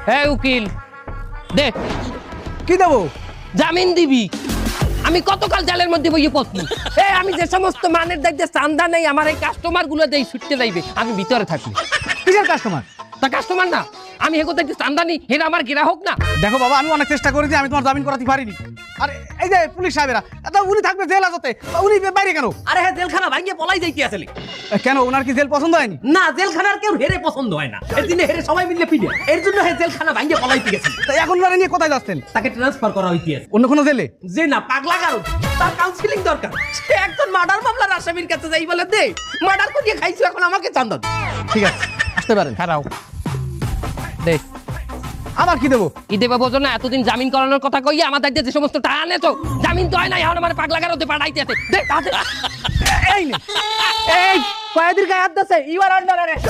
হ্যাঁ উকিল দে কি দেবো? জামিন দিবি। আমি কতকাল জালের মধ্যে বইয়ে পড়ছি। আমি যে সমস্ত মানের দায়িত্বে চান্দা নেই আমার এই কাস্টমার গুলো দেই ছুটতে যাইবে, আমি ভিতরে থাকি। কিসের কাস্টমার? তা কাস্টমার না, আমি হেগো দেখতে চান্দা নি, হেরা আমার গ্রাহক না। দেখো বাবা, আমি অনেক চেষ্টা করেছি, আমি তোমার জামিন করাতে পারিনি। আর এই যে পুলিশ সাহেবেরা, উনি থাকবে জেল আজতে, উনি বাইরে কেন? আরে হ্যাঁ, জেলখানা ভাঙিয়ে পলাই যাইতে আসলে। কেন, ওনার কি জেল পছন্দ হয়নি? না, জেলখানার কেউ হেরে পছন্দ হয় না, এর দিনে হেরে সবাই মিলে পিড়ে, এর জন্য হে জেলখানা ভাঙিয়ে পলাইতে গেছে। তাই এখন ওনারা নিয়ে কোথায় যাচ্ছেন? তাকে ট্রান্সফার করা হইতে আছে অন্য কোনো জেলে? যে না পাগলা কারো, তার কাউন্সিলিং দরকার। সে একজন মার্ডার মামলার আসামির কাছে যাই বলে দে মার্ডার করিয়ে খাইছো, এখন আমাকে চান্দা দে। ঠিক আছে, আসতে পারেন। খারাও দে। আবার কি দেবো? ঈদে বোঝো না, এতদিন জামিন করানোর কথা কইয়া আমার দায়িত্বে যে সমস্ত টাকা আনেছো, জামিন তো হয় না, এখন আমার পাগলা গারোতে পাঠাইতে আছে। দে তাতে এই নে। এই কয়েদির গায়ে হাত দিছে, ইউ আর আন্ডার অ্যারেস্ট।